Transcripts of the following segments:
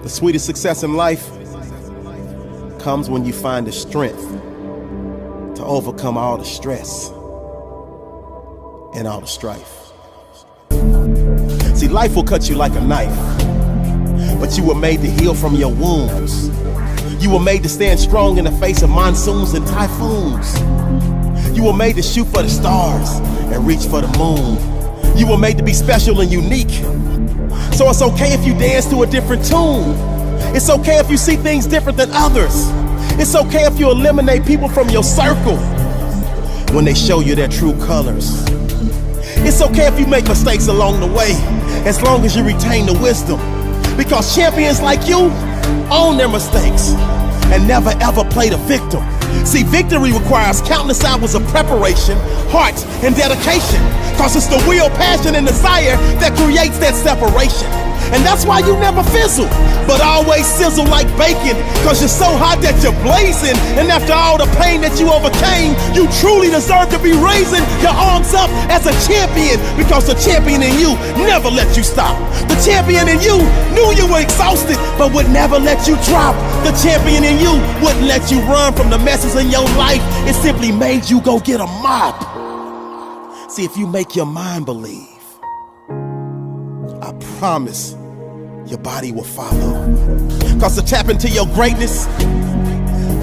The sweetest success in life comes when you find the strength to overcome all the stress and all the strife. See, life will cut you like a knife, but you were made to heal from your wounds. You were made to stand strong in the face of monsoons and typhoons. You were made to shoot for the stars and reach for the moon. You were made to be special and unique. So it's okay if you dance to a different tune. It's okay if you see things different than others. It's okay if you eliminate people from your circle when they show you their true colors. It's okay if you make mistakes along the way, as long as you retain the wisdom. Because champions like you own their mistakes and never ever play the victim. See, victory requires countless hours of preparation, heart, and dedication. Cause it's the will, passion, and desire that creates that separation. And that's why you never fizzle, but always sizzle like bacon. Cause you're so hot that you're blazing. And after all the pain that you overcame, you truly deserve to be raising your arms up as a champion. Because the champion in you never let you stop. The champion in you knew you were exhausted, but would never let you drop. The champion in you wouldn't let you run from the messes in your life. It simply made you go get a mop. See, if you make your mind believe, I promise your body will follow. Cause to tap into your greatness,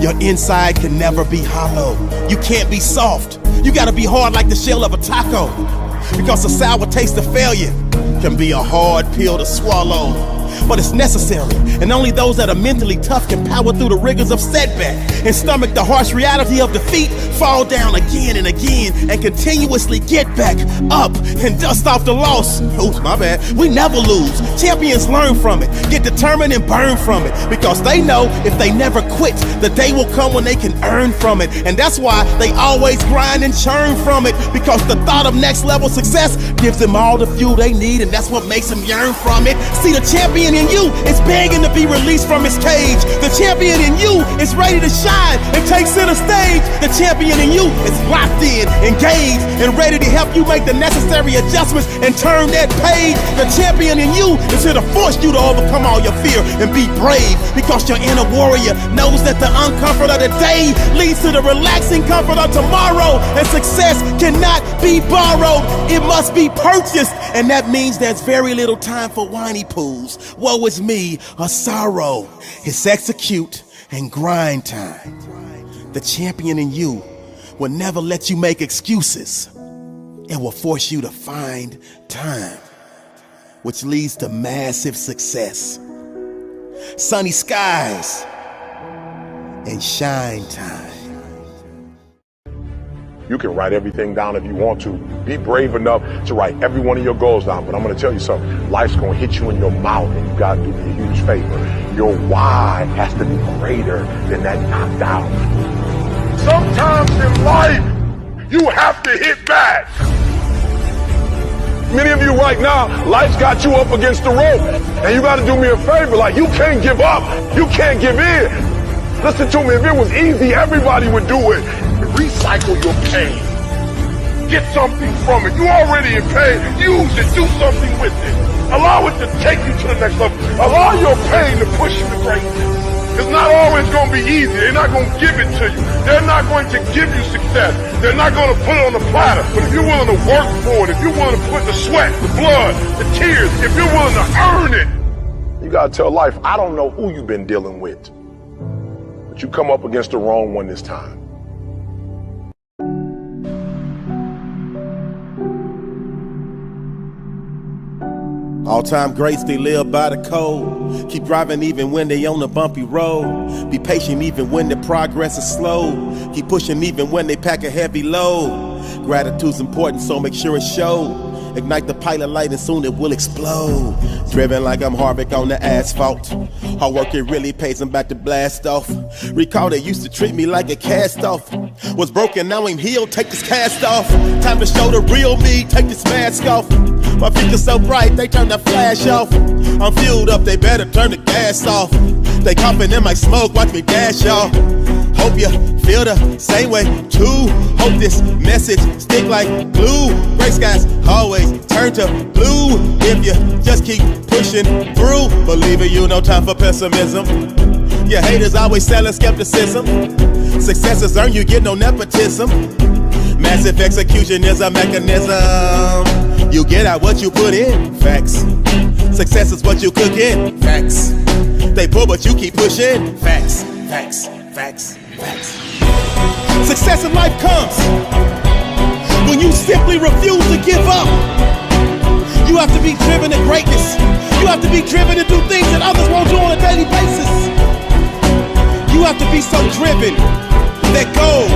your inside can never be hollow. You can't be soft. You gotta be hard like the shell of a taco. Because the sour taste of failure can be a hard pill to swallow. But it's necessary, and only those that are mentally tough can power through the rigors of setback and stomach the harsh reality of defeat, fall down again and again, and continuously get back up and dust off the loss. Oops, my bad. We never lose. Champions learn from it, get determined and burn from it, because they know if they never quit, the day will come when they can earn from it. And that's why they always grind and churn from it, because the thought of next level success gives them all the fuel they need, and that's what makes them yearn from it. See, the champion in you is begging to be released from his cage. The champion in you is ready to shine and take center stage. The champion in you is locked in, engaged, and ready to help you make the necessary adjustments and turn that page. The champion in you is here to force you to overcome all your fear and be brave, because your inner warrior knows that the uncomfort of the day leads to the relaxing comfort of tomorrow. And success cannot be borrowed, it must be purchased. And that means there's very little time for whiny pools, woe is me, or sorrow. It's execute and grind time. The champion in you will never let you make excuses. It will force you to find time, which leads to massive success, sunny skies, and shine time. You can write everything down if you want to. Be brave enough to write every one of your goals down. But I'm going to tell you something. Life's going to hit you in your mouth, and you got to do me a huge favor. Your why has to be greater than that knocked out. Sometimes in life, you have to hit back. Many of you right now, life's got you up against the rope, and you got to do me a favor. Like, you can't give up. You can't give in. Listen to me. If it was easy, everybody would do it. Recycle your pain. Get something from it. You already in pain. Use it. Do something with it. Allow it to take you to the next level. Allow your pain to push you to greatness. It's not always going to be easy. They're not going to give it to you. They're not going to give you success. They're not going to put it on the platter. But if you're willing to work for it, if you're willing to put the sweat, the blood, the tears, if you're willing to earn it, you got to tell life, I don't know who you've been dealing with, but you come up against the wrong one this time. All-time greats, they live by the code. Keep driving even when they on a bumpy road. Be patient even when the progress is slow. Keep pushing even when they pack a heavy load. Gratitude's important, so make sure it shows. Ignite the pilot light and soon it will explode. Driven like I'm Harvick on the asphalt. Hard work, it really pays them back to blast off. Recall they used to treat me like a cast off. Was broken, now I'm healed, take this cast off. Time to show the real me, take this mask off. My future's so bright, they turn the flash off. I'm fueled up, they better turn the gas off. They coughing in my smoke, watch me dash, y'all. Hope you feel the same way too. Hope this message stick like glue. Gray skies always turn to blue if you just keep pushing through. Believe it, you no time for pessimism. Your haters always selling skepticism. Success is earned, you get no nepotism. Massive execution is a mechanism. You get out what you put in. Facts. Success is what you cook in. Facts. They pull but you keep pushing. Facts. Facts. Facts. Facts. Success in life comes when you simply refuse to give up. You have to be driven to greatness. You have to be driven to do things that others won't do on a daily basis. You have to be so driven that goals,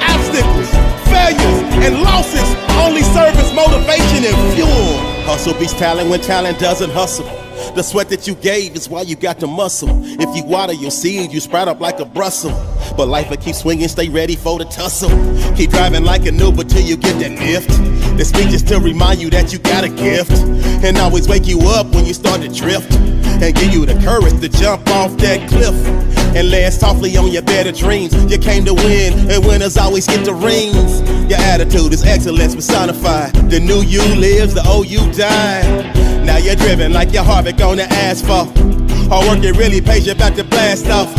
obstacles, failures, and losses only serve as motivation and fuel. Hustle beats talent when talent doesn't hustle. The sweat that you gave is why you got the muscle. If you water your seed, you sprout up like a Brussels. But life will keep swinging, stay ready for the tussle. Keep driving like an Uber till you get that lift. This speech is to remind you that you got a gift, and always wake you up when you start to drift, and give you the courage to jump off that cliff and land softly on your bed of dreams. You came to win, and winners always get the rings. Your attitude is excellence personified. The new you lives, the old you died. Now you're driven like your Harvick on the asphalt. Hard work, it really pays you back to blast off.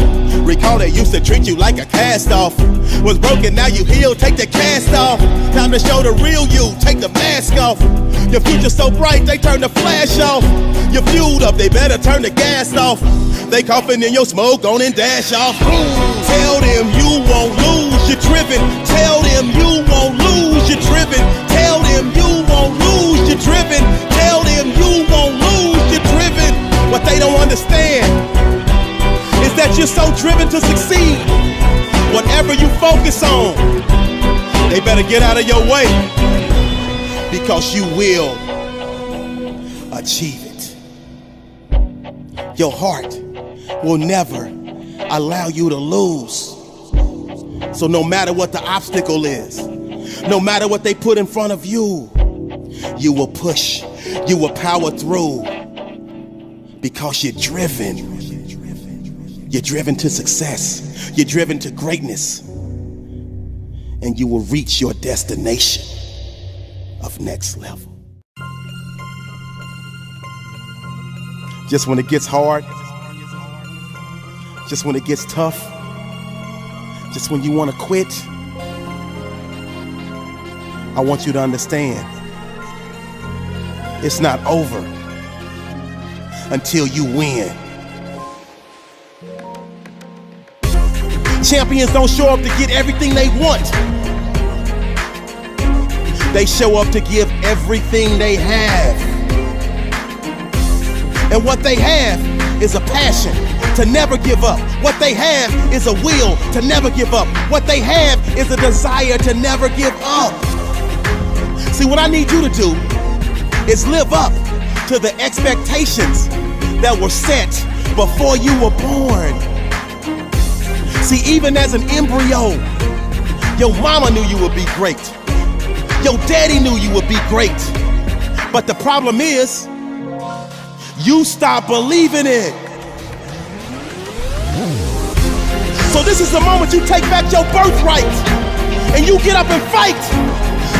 Recall they used to treat you like a cast off. Was broken, now you healed, take the cast off. Time to show the real you, take the mask off. Your future's so bright, they turn the flash off. You're fueled up, they better turn the gas off. They coughing in your smoke, on and dash off. Tell them you won't lose, you're driven. Tell them you won't lose, you're driven. Tell them you won't lose, you're driven. Tell them you won't lose, you're driven. What they don't understand is that you're so driven to succeed. Whatever you focus on, they better get out of your way, because you will achieve it. Your heart will never allow you to lose. So no matter what the obstacle is, no matter what they put in front of you, you will push, you will power through, because you're driven. You're driven to success. You're driven to greatness. And you will reach your destination of next level. Just when it gets hard, just when it gets tough, just when you want to quit, I want you to understand, it's not over until you win. Champions don't show up to get everything they want. They show up to give everything they have. And what they have is a passion to never give up. What they have is a will to never give up. What they have is a desire to never give up. See, what I need you to do is live up to the expectations that were set before you were born. See, even as an embryo, your mama knew you would be great. Your daddy knew you would be great. But the problem is, you stop believing it. So this is the moment you take back your birthright, and you get up and fight.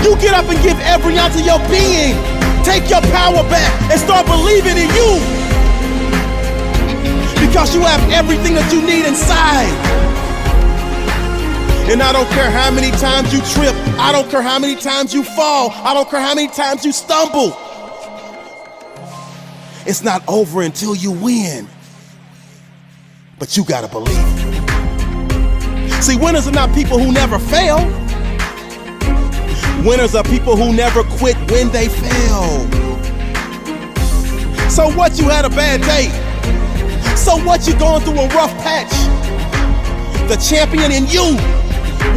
You get up and give every ounce of your being. Take your power back and start believing in you, because you have everything that you need inside. And I don't care how many times you trip. I don't care how many times you fall. I don't care how many times you stumble. It's not over until you win. But you gotta believe it. See, winners are not people who never fail. Winners are people who never quit when they fail. So what, you had a bad day? So what, you going through a rough patch? The champion in you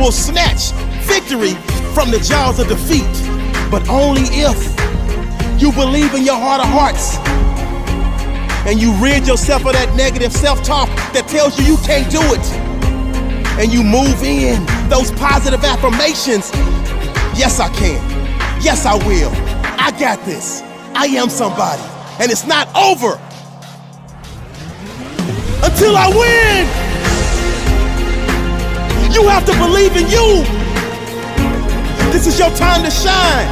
will snatch victory from the jaws of defeat, but only if you believe in your heart of hearts and you rid yourself of that negative self-talk that tells you can't do it, and you move in those positive affirmations. Yes, I can. Yes, I will. I got this. I am somebody, and it's not over until I win. You have to believe in you. This is your time to shine.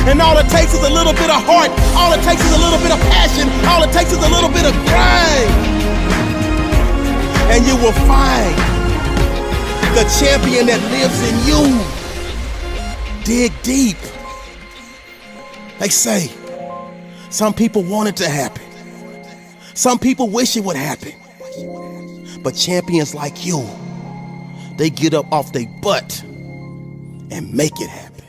And all it takes is a little bit of heart. All it takes is a little bit of passion. All it takes is a little bit of grind. And you will find the champion that lives in you. Dig deep. They say some people want it to happen. Some people wish it would happen. But champions like you, they get up off their butt and make it happen.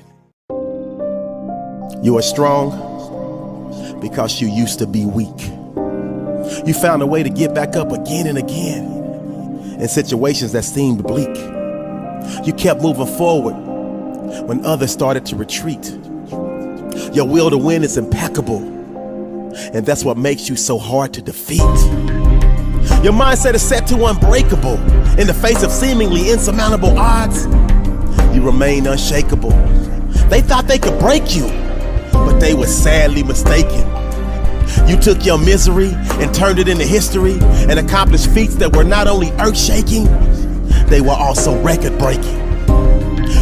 You are strong because you used to be weak. You found a way to get back up again and again in situations that seemed bleak. You kept moving forward when others started to retreat. Your will to win is impeccable, and that's what makes you so hard to defeat. Your mindset is set to unbreakable. In the face of seemingly insurmountable odds, you remain unshakable. They thought they could break you, but they were sadly mistaken. You took your misery and turned it into history and accomplished feats that were not only earth-shaking, they were also record-breaking.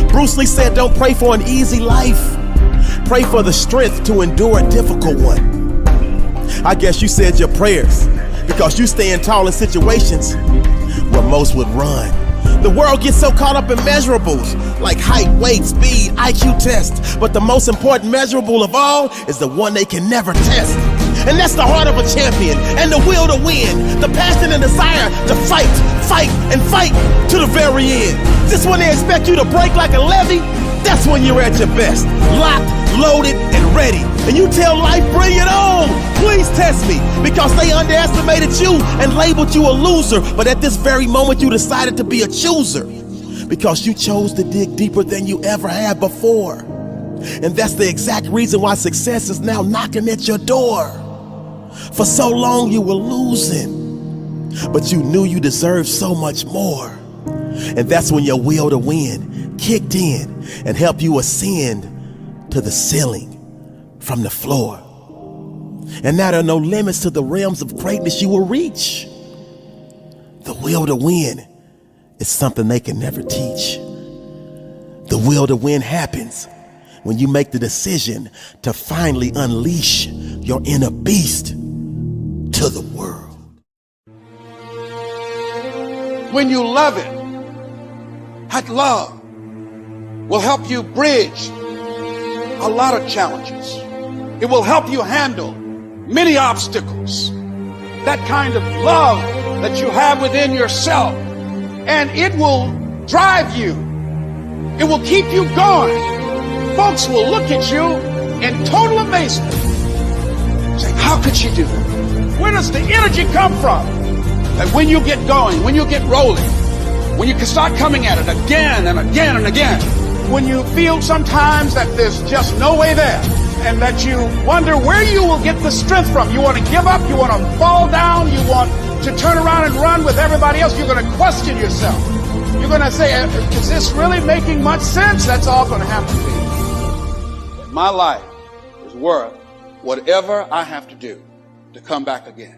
Bruce Lee said, don't pray for an easy life. Pray for the strength to endure a difficult one. I guess you said your prayers because you stand tall in situations where most would run. The world gets so caught up in measurables like height, weight, speed, IQ tests. But the most important measurable of all is the one they can never test. And that's the heart of a champion and the will to win. The passion and desire to fight, and fight to the very end. Just when they expect you to break like a levee, that's when you're at your best. Locked, loaded, and ready. And you tell life, bring it on. Please test me, because they underestimated you and labeled you a loser. But at this very moment, you decided to be a chooser, because you chose to dig deeper than you ever had before. And that's the exact reason why success is now knocking at your door. For so long you were losing, but you knew you deserved so much more. And that's when your will to win kicked in and helped you ascend to the ceiling from the floor. And now there are no limits to the realms of greatness you will reach. The will to win is something they can never teach. The will to win happens when you make the decision to finally unleash your inner beast to the world. When you love it, that love will help you bridge a lot of challenges. It will help you handle many obstacles. That kind of love that you have within yourself, and it will drive you. It will keep you going. Folks will look at you in total amazement, saying, how could she do that? Where does the energy come from? That when you get going, when you get rolling, when you can start coming at it again and again and again, when you feel sometimes that there's just no way there, and that you wonder where you will get the strength from. You want to give up, you want to fall down, you want to turn around and run with everybody else, you're going to question yourself. You're going to say, is this really making much sense? That's all going to happen to me. My life is worth whatever I have to do to come back again.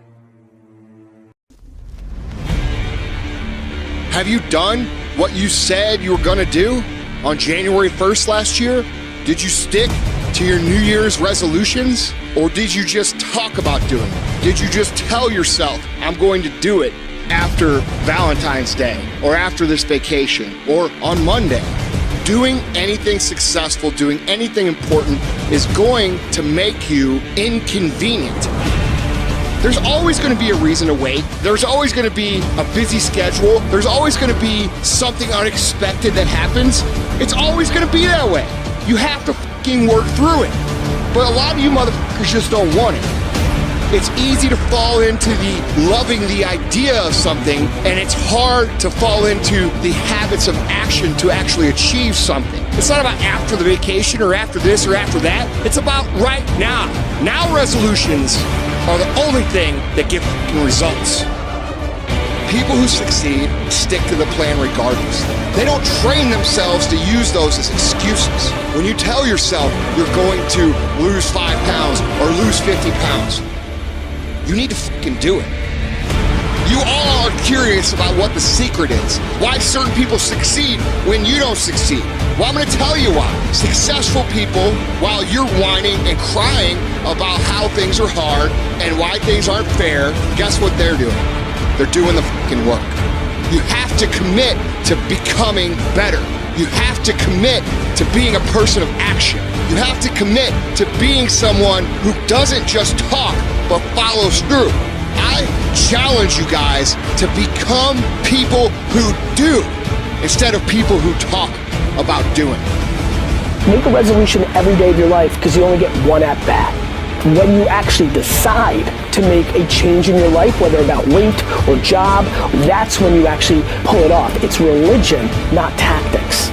Have you done what you said you were going to do on January 1st last year? Did you stick to your New Year's resolutions? Or did you just talk about doing it? Did you just tell yourself, I'm going to do it after Valentine's Day, or after this vacation, or on Monday? Doing anything successful, doing anything important is going to make you inconvenient. There's always going to be a reason to wait. There's always going to be a busy schedule. There's always going to be something unexpected that happens. It's always going to be that way. You have to fucking work through it. But a lot of you motherfuckers just don't want it. It's easy to fall into the loving the idea of something, and it's hard to fall into the habits of action to actually achieve something. It's not about after the vacation or after this or after that. It's about right now. Now resolutions are the only thing that give results. People who succeed stick to the plan regardless. They don't train themselves to use those as excuses. When you tell yourself you're going to lose 5 pounds or lose 50 pounds, you need to fucking do it. You all are curious about what the secret is. Why certain people succeed when you don't succeed. Well, I'm going to tell you why. Successful people, while you're whining and crying about how things are hard and why things aren't fair, guess what they're doing? They're doing the fucking work. You have to commit to becoming better. You have to commit to being a person of action. You have to commit to being someone who doesn't just talk, but follows through. I challenge you guys to become people who do instead of people who talk about doing. Make a resolution every day of your life because you only get one at bat. When you actually decide to make a change in your life, whether about weight or job, that's when you actually pull it off. It's religion, not tactics.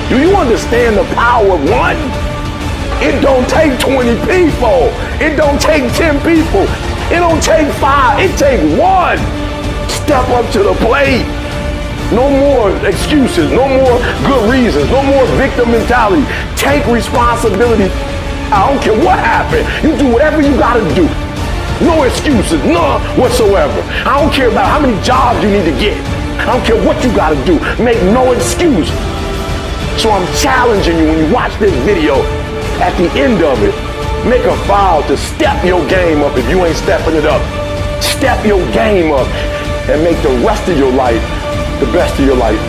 Do you understand the power of one? It don't take 20 people. It don't take 10 people. It don't take 5. It take one. Step up to the plate. No more excuses. No more good reasons. No more victim mentality. Take responsibility. I don't care what happened. You do whatever you gotta do. No excuses, none whatsoever. I don't care about how many jobs you need to get. I don't care what you gotta do. Make no excuse. So I'm challenging you when you watch this video, at the end of it, make a vow to step your game up if you ain't stepping it up. Step your game up and make the rest of your life the best of your life.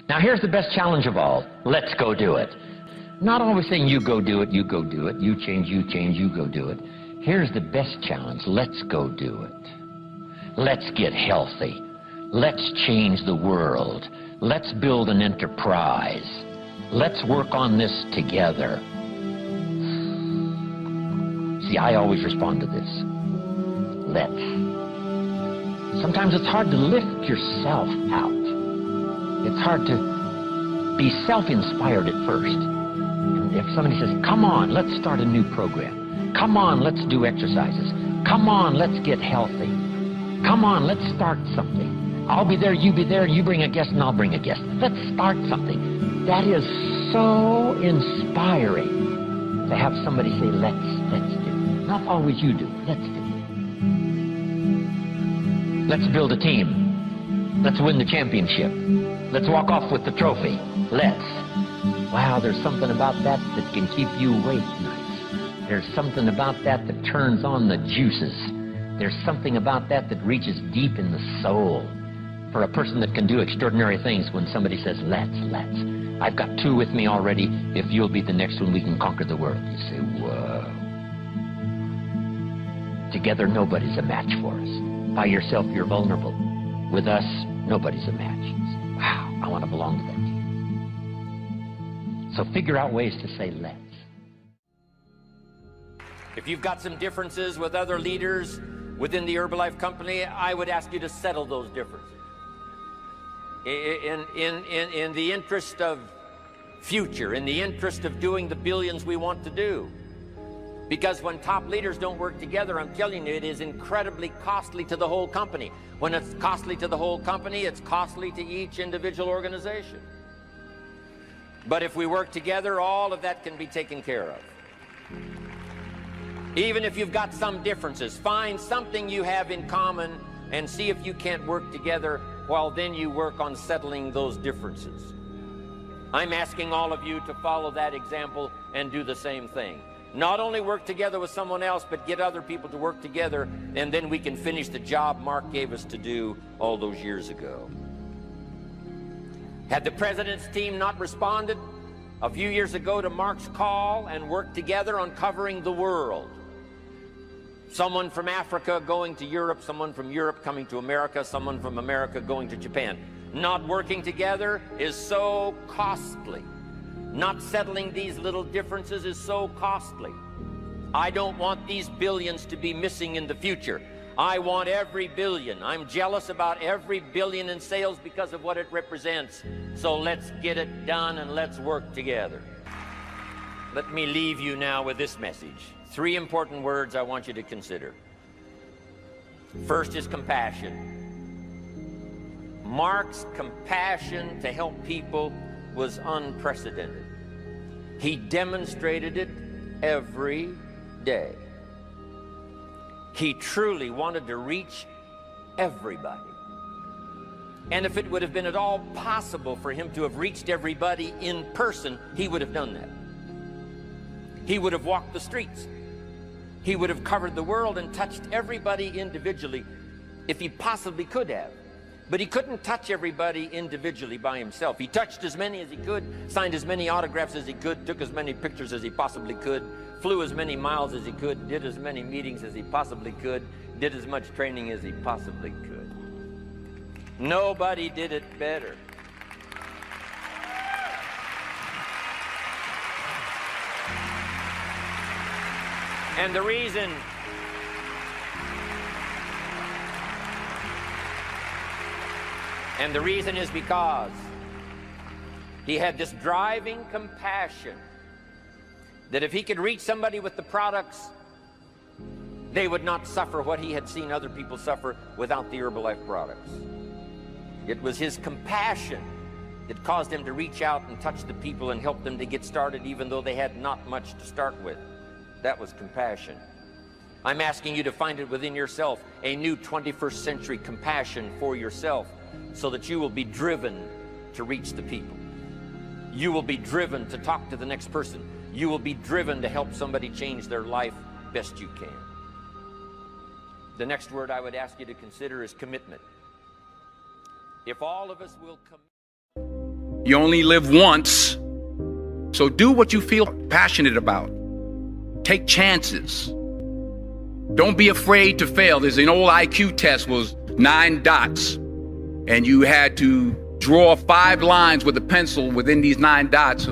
Now here's the best challenge of all. Let's go do it. Not always saying you go do it, you go do it, you change, you go do it. Here's the best challenge. Let's go do it. Let's get healthy. Let's change the world. Let's build an enterprise. Let's work on this together. See, I always respond to this. Let's. Sometimes it's hard to lift yourself out. It's hard to be self-inspired at first. And if somebody says, come on, let's start a new program. Come on, let's do exercises. Come on, let's get healthy. Come on, let's start something. I'll be there, you be there, you bring a guest and I'll bring a guest. Let's start something. That is so inspiring to have somebody say, let's do. Not always you do, let's do. Let's build a team. Let's win the championship. Let's walk off with the trophy. Let's. Wow, there's something about that that can keep you awake nights. There's something about that that turns on the juices. There's something about that that reaches deep in the soul. For a person that can do extraordinary things when somebody says, let's. I've got 2 with me already. If you'll be the next one, we can conquer the world. You say, whoa. Together, nobody's a match for us. By yourself, you're vulnerable. With us, nobody's a match. Wow, I want to belong to that team. So figure out ways to say let's. If you've got some differences with other leaders within the Herbalife company, I would ask you to settle those differences. In the interest of future, in the interest of doing the billions we want to do. Because when top leaders don't work together, I'm telling you, it is incredibly costly to the whole company. When it's costly to the whole company, it's costly to each individual organization. But if we work together, all of that can be taken care of. Even if you've got some differences, find something you have in common and see if you can't work together while then you work on settling those differences. I'm asking all of you to follow that example and do the same thing. Not only work together with someone else, but get other people to work together, and then we can finish the job Mark gave us to do all those years ago. Had the president's team not responded a few years ago to Mark's call and worked together on covering the world, someone from Africa going to Europe, someone from Europe coming to America, someone from America going to Japan, not working together is so costly. Not settling these little differences is so costly. I don't want these billions to be missing in the future. I want every billion. I'm jealous about every billion in sales because of what it represents. So let's get it done and let's work together. Let me leave you now with this message. 3 important words I want you to consider. First is compassion. Mark's compassion to help people was unprecedented. He demonstrated it every day. He truly wanted to reach everybody. And if it would have been at all possible for him to have reached everybody in person, he would have done that. He would have walked the streets. He would have covered the world and touched everybody individually if he possibly could have. But he couldn't touch everybody individually by himself. He touched as many as he could, signed as many autographs as he could, took as many pictures as he possibly could, flew as many miles as he could, did as many meetings as he possibly could, did as much training as he possibly could. Nobody did it better. And the reason is because he had this driving compassion that if he could reach somebody with the products, they would not suffer what he had seen other people suffer without the Herbalife products. It was his compassion that caused him to reach out and touch the people and help them to get started even though they had not much to start with. That was compassion. I'm asking you to find it within yourself, a new 21st century compassion for yourself, so that you will be driven to reach the people. You will be driven to talk to the next person. You will be driven to help somebody change their life best you can. The next word I would ask you to consider is commitment. If all of us will commit. You only live once, so do what you feel passionate about. Take chances. Don't be afraid to fail. There's an old IQ test, was 9 dots, and you had to draw 5 lines with a pencil within these 9 dots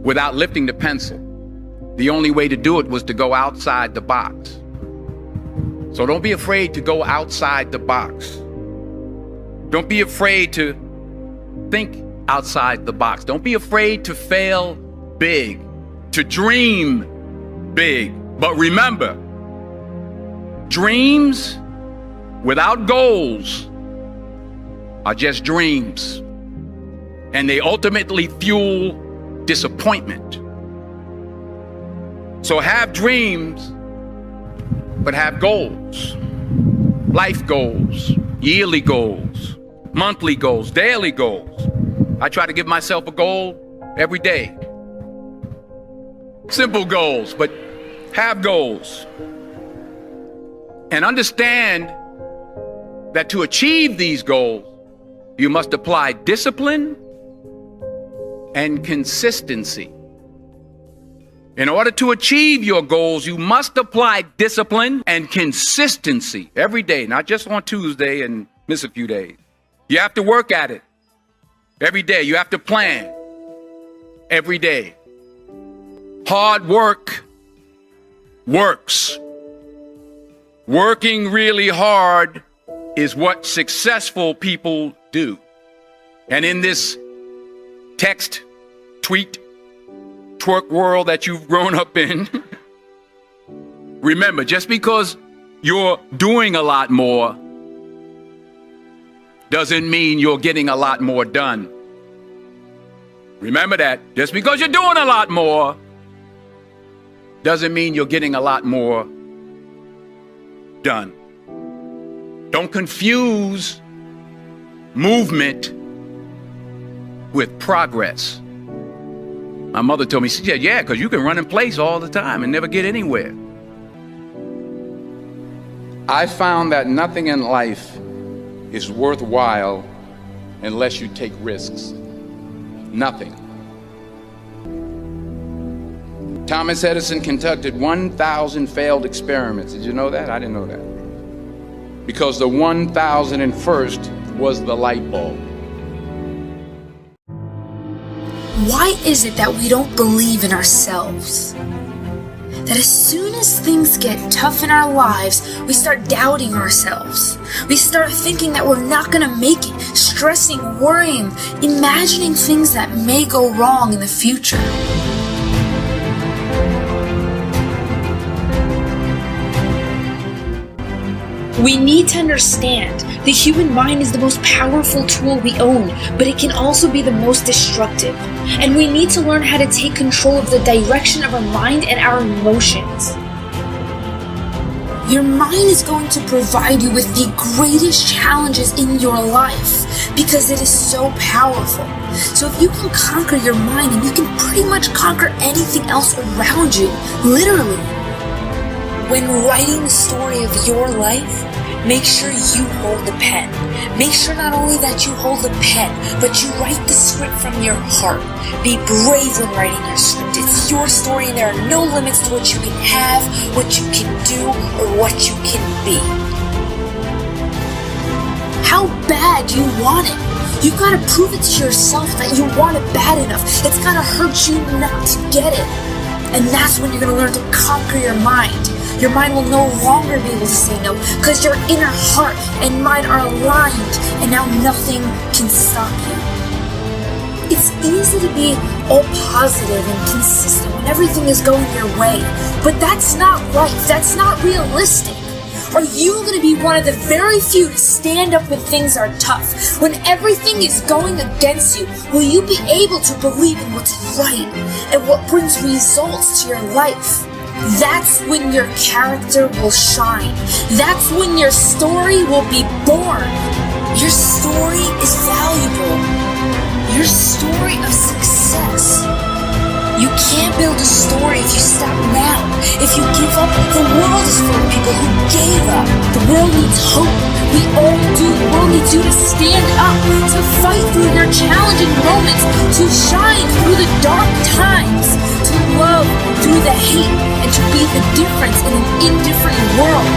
without lifting the pencil. The only way to do it was to go outside the box. So don't be afraid to go outside the box. Don't be afraid to think outside the box. Don't be afraid to fail big, to dream big. But remember, dreams without goals are just dreams, and they ultimately fuel disappointment. So have dreams, but have goals. Life goals, yearly goals, monthly goals, daily goals. I try to give myself a goal every day. Simple goals, but have goals. And understand that to achieve these goals, you must apply discipline and consistency. In order to achieve your goals, you must apply discipline and consistency every day, not just on Tuesday and miss a few days. You have to work at it every day. You have to plan every day. Hard work works. Working really hard is what successful people do. And in this text, tweet, twerk world that you've grown up in, remember, just because you're doing a lot more doesn't mean you're getting a lot more done. Remember that. Just because you're doing a lot more doesn't mean you're getting a lot more done. Don't confuse movement with progress. My mother told me, she said, yeah, because you can run in place all the time and never get anywhere. I found that nothing in life is worthwhile unless you take risks. Nothing. Thomas Edison conducted 1,000 failed experiments. Did you know that? I didn't know that. Because the 1,001st was the light bulb. Why is it that we don't believe in ourselves? That as soon as things get tough in our lives, we start doubting ourselves. We start thinking that we're not going to make it, stressing, worrying, imagining things that may go wrong in the future. We need to understand the human mind is the most powerful tool we own, but it can also be the most destructive. And we need to learn how to take control of the direction of our mind and our emotions. Your mind is going to provide you with the greatest challenges in your life because it is so powerful. So if you can conquer your mind, and you can pretty much conquer anything else around you, literally. When writing the story of your life, make sure you hold the pen. Make sure not only that you hold the pen, but you write the script from your heart. Be brave when writing your script. It's your story and there are no limits to what you can have, what you can do, or what you can be. How bad do you want it? You gotta prove it to yourself that you want it bad enough. It's gotta hurt you not to get it. And that's when you're gonna learn to conquer your mind. Your mind will no longer be able to say no because your inner heart and mind are aligned and now nothing can stop you. It's easy to be all positive and consistent when everything is going your way, but that's not life. That's not realistic. Are you going to be one of the very few to stand up when things are tough? When everything is going against you, will you be able to believe in what's right and what brings results to your life? That's when your character will shine. That's when your story will be born. Your story is valuable. Your story of success. You can't build a story if you stop now. If you give up, the world is full of people who gave up. The world needs hope. We all do. The world needs you to stand up, to fight through your challenging moments, to shine through the dark times, to love through the hate, and to be the difference in an indifferent world.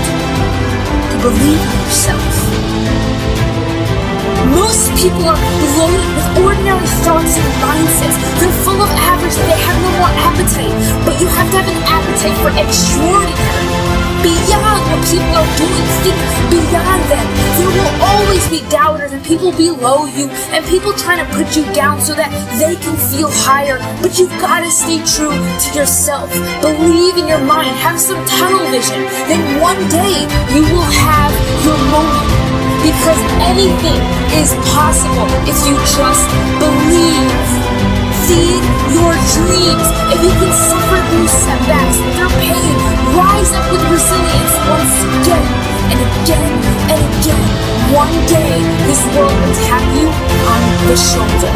To believe in yourself. Most people are loaded with ordinary thoughts and mindsets. They're full of average, they have no more appetite. But you have to have an appetite for extraordinary. Beyond what people are doing, think beyond them. There will always be doubters and people below you and people trying to put you down so that they can feel higher. But you've got to stay true to yourself. Believe in your mind. Have some tunnel vision. Then one day you will have your moment. Because anything is possible if you just believe. Feed your dreams. If you can suffer through setbacks, through pain, rise up with resilience once again and again and again. One day, this world will tap you on the shoulder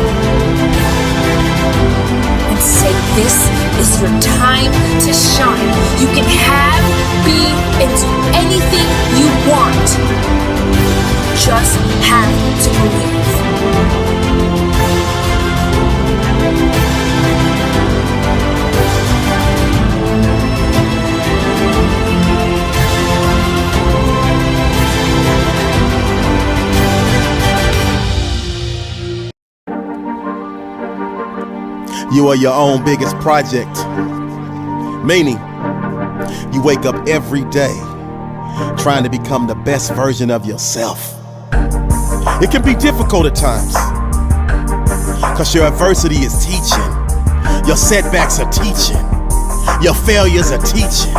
and say, this is your time to shine. You can have, be, and do anything you want. Just have to believe. You are your own biggest project. Meaning, you wake up every day trying to become the best version of yourself. It can be difficult at times, cause your adversity is teaching. Your setbacks are teaching. Your failures are teaching.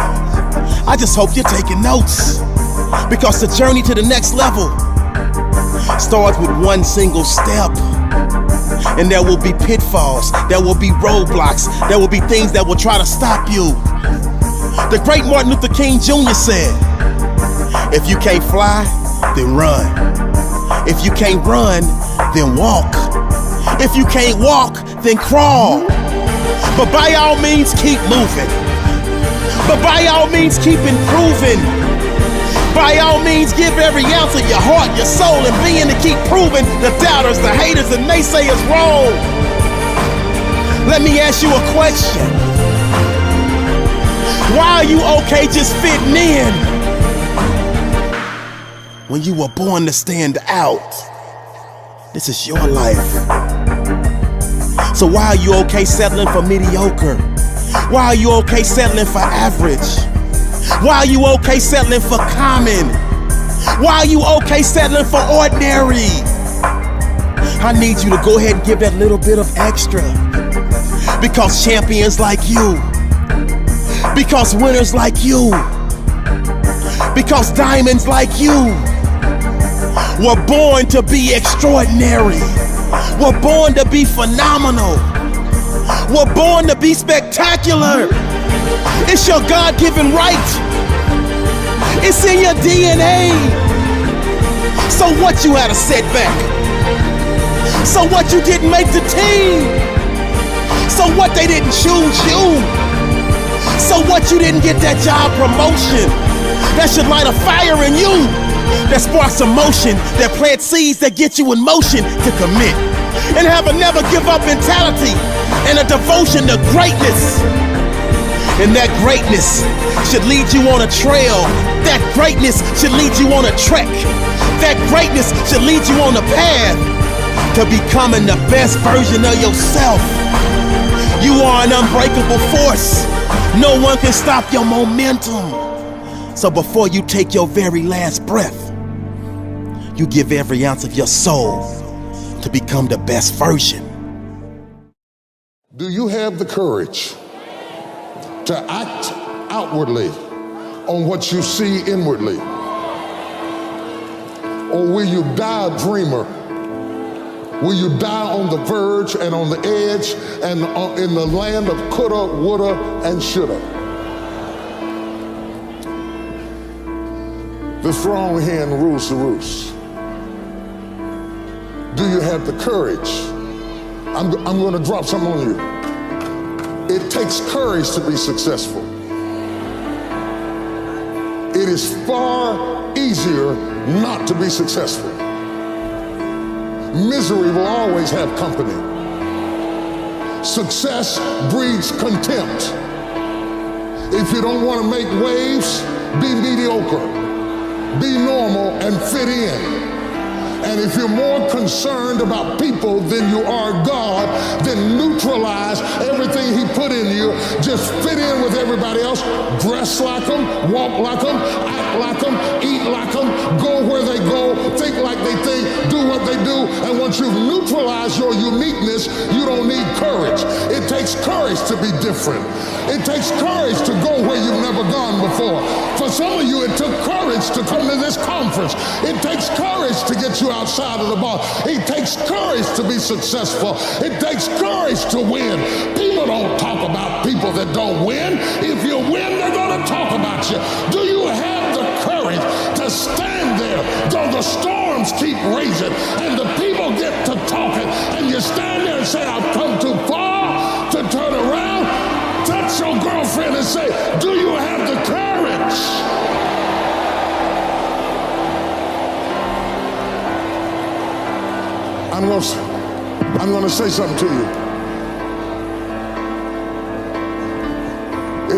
I just hope you're taking notes, because the journey to the next level starts with one single step. And there will be pitfalls, there will be roadblocks, there will be things that will try to stop you. The great Martin Luther King Jr. said, if you can't fly, then run. If you can't run, then walk. If you can't walk, then crawl. But by all means, keep moving. But by all means, keep improving. By all means, give every ounce of your heart, your soul, and being to keep proving the doubters, the haters, the naysayers wrong. Let me ask you a question. Why are you okay just fitting in when you were born to stand out? This is your life. So why are you okay settling for mediocre? Why are you okay settling for average? Why are you okay settling for common? Why are you okay settling for ordinary? I need you to go ahead and give that little bit of extra. Because champions like you, because winners like you, Because diamonds like you were born to be extraordinary, were born to be phenomenal, were born to be spectacular. It's your God-given right. It's in your DNA. So what, you had a setback? So what, you didn't make the team? So what, they didn't choose you? So what, you didn't get that job promotion? That should light a fire in you, that sparks emotion, that plants seeds that get you in motion to commit and have a never give up mentality and a devotion to greatness. And that greatness should lead you on a trail. That greatness should lead you on a trek. That greatness should lead you on a path to becoming the best version of yourself. You are an unbreakable force. No one can stop your momentum. So before you take your very last breath, you give every ounce of your soul to become the best version. Do you have the courage to act outwardly on what you see inwardly? Or will you die a dreamer? Will you die on the verge and on the edge and in the land of coulda, woulda, and shoulda? The strong hen rules the roost. Do you have the courage? I'm going to drop something on you. It takes courage to be successful. It is far easier not to be successful. Misery will always have company. Success breeds contempt. If you don't want to make waves, be mediocre. Be normal and fit in. And if you're more concerned about people than you are God, then neutralize everything He put in you. Just fit in with everybody else. Dress like them, walk like them, act like them, eat like them, go where they go, think like they think, do what they do. And once you've neutralized your uniqueness, you don't need courage. It takes courage to be different. It takes courage to go where you've never gone before. For some of you, it took courage to come to this conference. It takes courage to get you outside of the box. It takes courage to be successful. It takes courage to win. People don't talk about people that don't win. If you win, they're going to talk about you. Do you have the courage to stand there though the storms keep raging and the people get to talking and you stand there and say, I've come too far to turn around? Touch your girlfriend and say, do you have the courage? I'm going to say something to you.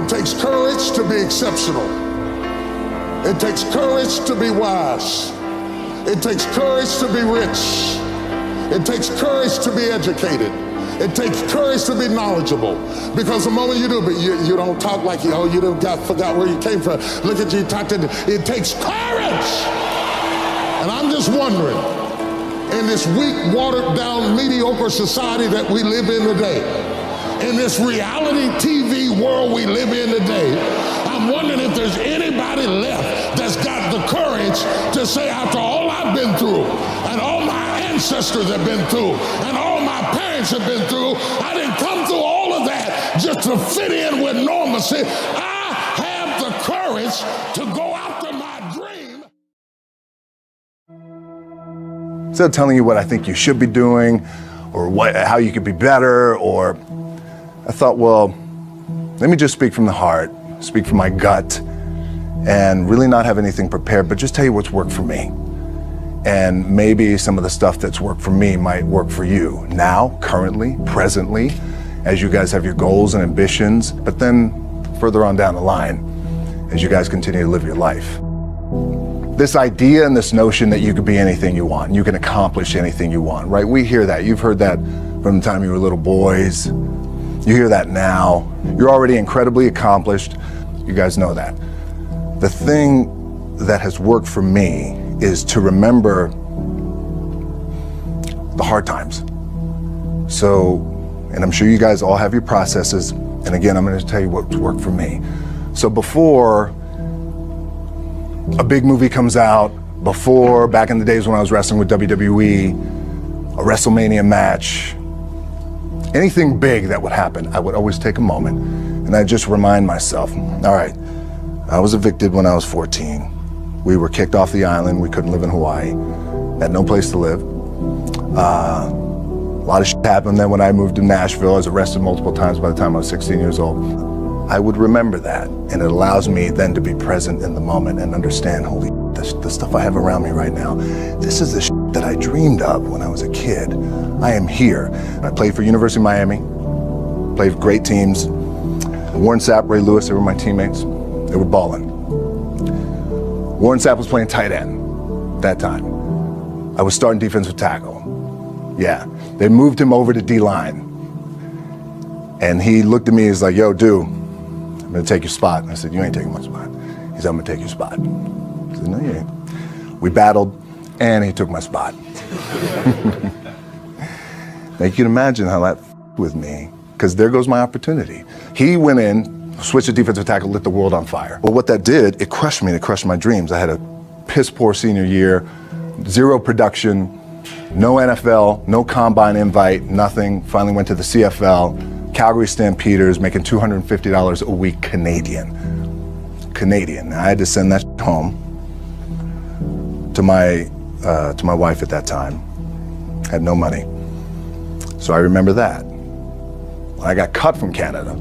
It takes courage to be exceptional. It takes courage to be wise. It takes courage to be rich. It takes courage to be educated. It takes courage to be knowledgeable. Because the moment you do, but you don't talk like you forgot where you came from. Look at you, it takes courage. And I'm just wondering, in this weak, watered down, mediocre society that we live in today, in this reality TV world we live in today, I'm wondering if there's anybody left that's got the courage to say, after all I've been through, and all my ancestors have been through, and all my parents have been through, I didn't come through all of that just to fit in with normalcy. I have the courage to go after my dream. Instead of telling you what I think you should be doing, or how you could be better, or I thought, well, let me just speak from the heart, speak from my gut, and really not have anything prepared, but just tell you what's worked for me. And maybe some of the stuff that's worked for me might work for you now, currently, presently, as you guys have your goals and ambitions, but then further on down the line, as you guys continue to live your life. This idea and this notion that you could be anything you want, you can accomplish anything you want, right? We hear that. You've heard that from the time you were little boys. You hear that now. You're already incredibly accomplished. You guys know that. The thing that has worked for me is to remember the hard times. So, and I'm sure you guys all have your processes. And again, I'm going to tell you what's worked for me. So before a big movie comes out, before, back in the days when I was wrestling with WWE, a WrestleMania match, anything big that would happen, I would always take a moment and I'd just remind myself, all right, I was evicted when I was 14. We were kicked off the island. We couldn't live in Hawaii. Had no place to live. A lot of shit happened then when I moved to Nashville. I was arrested multiple times by the time I was 16 years old. I would remember that, and it allows me then to be present in the moment and understand, holy shit, the stuff I have around me right now, this is the shit that I dreamed of when I was a kid. I am here. I played for University of Miami, played for great teams. Warren Sapp, Ray Lewis, they were my teammates. They were balling. Warren Sapp was playing tight end that time. I was starting defensive tackle. Yeah, they moved him over to D-line. And he looked at me, he's like, yo, dude, I'm gonna take your spot. And I said, you ain't taking my spot. He said, I'm gonna take your spot. I said, no, you ain't. We battled, and he took my spot. Now you can imagine how that with me, because there goes my opportunity. He went in, switched to defensive tackle, lit the world on fire. Well, what that did, it crushed me, it crushed my dreams. I had a piss poor senior year, zero production, no NFL, no combine invite, nothing. Finally went to the CFL, Calgary Stampeders, making $250 a week Canadian. I had to send that home to my wife at that time. Had no money. So I remember that. When I got cut from Canada,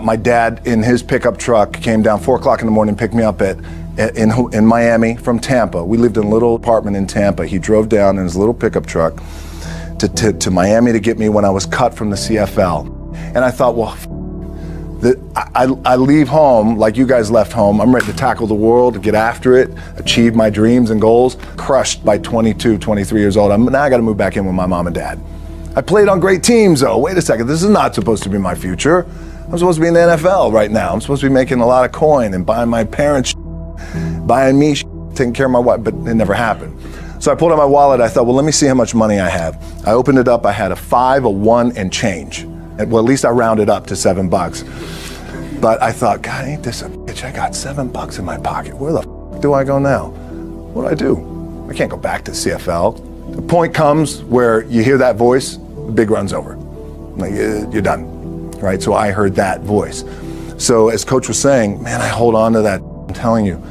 my dad in his pickup truck came down 4 o'clock in the morning, picked me up in Miami from Tampa. We lived in a little apartment in Tampa. He drove down in his little pickup truck to Miami to get me when I was cut from the CFL. And I thought, well, I leave home like you guys left home. I'm ready to tackle the world, get after it, achieve my dreams and goals. Crushed by 22, 23 years old. Now I got to move back in with my mom and dad. I played on great teams though. Wait a second, this is not supposed to be my future. I'm supposed to be in the NFL right now. I'm supposed to be making a lot of coin and buying my parents, buying me, taking care of my wife, but it never happened. So I pulled out my wallet. I thought, well, let me see how much money I have. I opened it up. I had a 5, a 1, and change. Well, at least I rounded up to $7. But I thought, God, ain't this a bitch? I got $7 in my pocket. Where the f do I go now? What do I do? I can't go back to CFL. The point comes where you hear that voice, the big run's over. Like, you're done. Right, so I heard that voice. So as Coach was saying, man, I hold on to that. I'm telling you,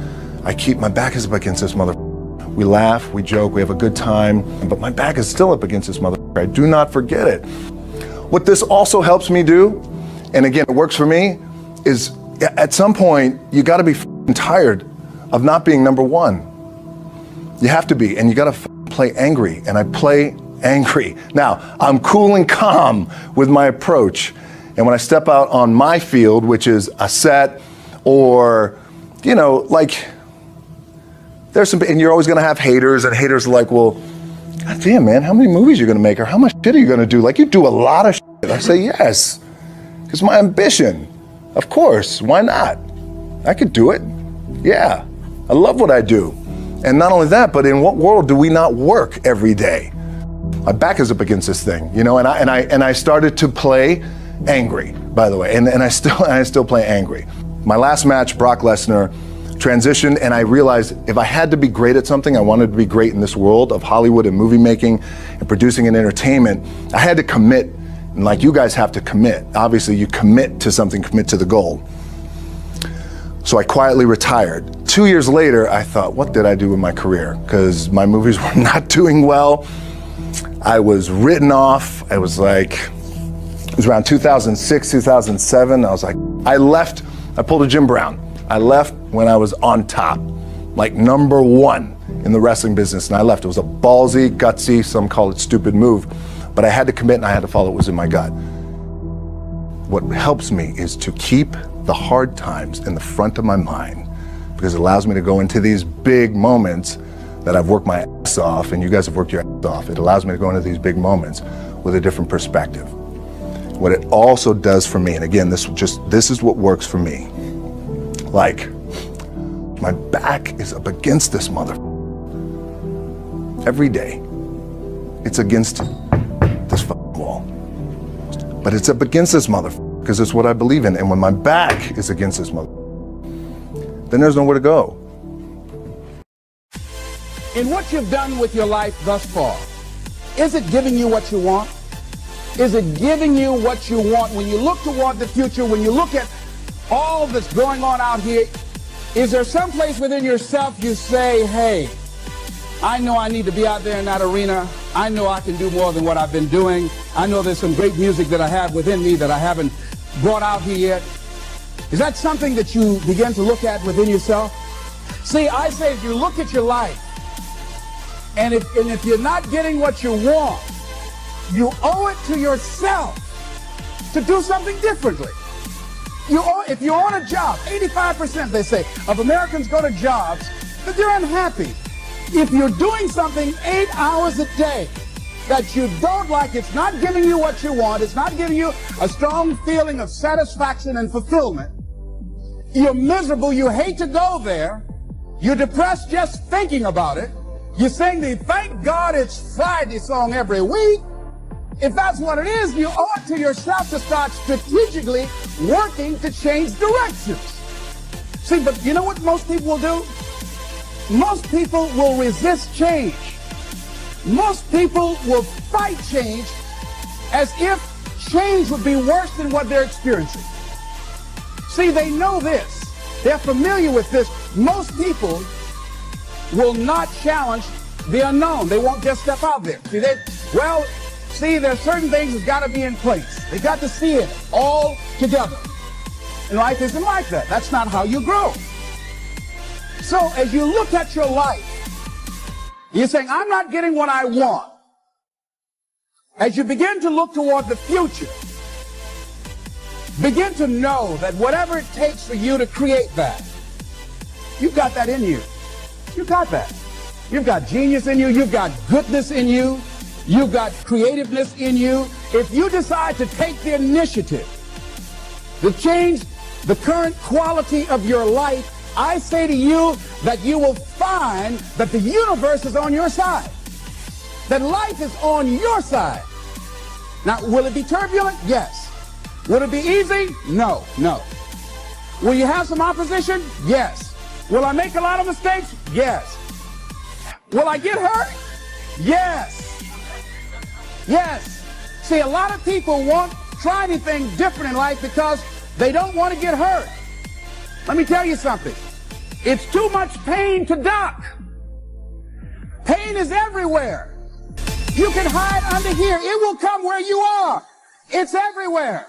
I keep my back is up against this mother. We laugh, we joke, we have a good time, but my back is still up against this mother. I do not forget it. What this also helps me do, and again, it works for me, is at some point, you gotta be tired of not being number one. You have to be, and you gotta play angry, and I play angry. Now, I'm cool and calm with my approach. And when I step out on my field, which is a set or, you know, like, there's some, and you're always gonna have haters, and haters are like, well, God damn, man, how many movies are you gonna make, or how much shit are you gonna do? Like, you do a lot of shit. I say, yes, it's my ambition. Of course, why not? I could do it. Yeah, I love what I do. And not only that, but in what world do we not work every day? My back is up against this thing, you know, and I started to play angry, by the way, and I still play angry. My last match, Brock Lesnar, transitioned, and I realized if I had to be great at something, I wanted to be great in this world of Hollywood and movie making and producing and entertainment. I had to commit, and like you guys have to commit. Obviously, you commit to something, commit to the goal. So I quietly retired. 2 years later, I thought, what did I do with my career? Because my movies were not doing well. I was written off. I was like, it was around 2006, 2007. I was like, I left, I pulled a Jim Brown. I left when I was on top, like number one in the wrestling business, and I left. It was a ballsy, gutsy, some call it stupid move, but I had to commit and I had to follow what was in my gut. What helps me is to keep the hard times in the front of my mind, because it allows me to go into these big moments that I've worked my ass off, and you guys have worked your ass off. It allows me to go into these big moments with a different perspective. What it also does for me, and again, this is what works for me. Like, my back is up against this mother. Every day, it's against this wall. But it's up against this mother, because it's what I believe in. And when my back is against this mother, then there's nowhere to go. in what you've done with your life thus far, is it giving you what you want? Is it giving you what you want? When you look toward the future, when you look at all that's going on out here, is there some place within yourself you say, hey, I know I need to be out there in that arena. I know I can do more than what I've been doing. I know there's some great music that I have within me that I haven't brought out here yet. Is that something that you begin to look at within yourself? See, I say if you look at your life, and if you're not getting what you want, you owe it to yourself to do something differently. If you're on a job, 85% they say of Americans go to jobs that they're unhappy. If you're doing something 8 hours a day that you don't like, it's not giving you what you want, it's not giving you a strong feeling of satisfaction and fulfillment, you're miserable, you hate to go there, you're depressed just thinking about it, you sing the Thank God It's Friday song every week. If that's what it is, you owe it to yourself to start strategically working to change directions. See, but you know what most people will do? Most people will resist change. Most people will fight change as if change would be worse than what they're experiencing. See, they know this. They're familiar with this. Most people will not challenge the unknown. They won't just step out there. See, there's certain things that's got to be in place. They got to see it all together. And life isn't like that. That's not how you grow. So as you look at your life, you're saying, I'm not getting what I want. As you begin to look toward the future, begin to know that whatever it takes for you to create that, you've got that in you. You've got that. You've got genius in you. You've got goodness in you. You've got creativeness in you. If you decide to take the initiative to change the current quality of your life, I say to you that you will find that the universe is on your side, that life is on your side. Now, will it be turbulent? Yes. Will it be easy? No, no. Will you have some opposition? Yes. Will I make a lot of mistakes? Yes. Will I get hurt? Yes. Yes. See, a lot of people won't try anything different in life because they don't want to get hurt. Let me tell you something. It's too much pain to duck. Pain is everywhere. You can hide under here. It will come where you are. It's everywhere.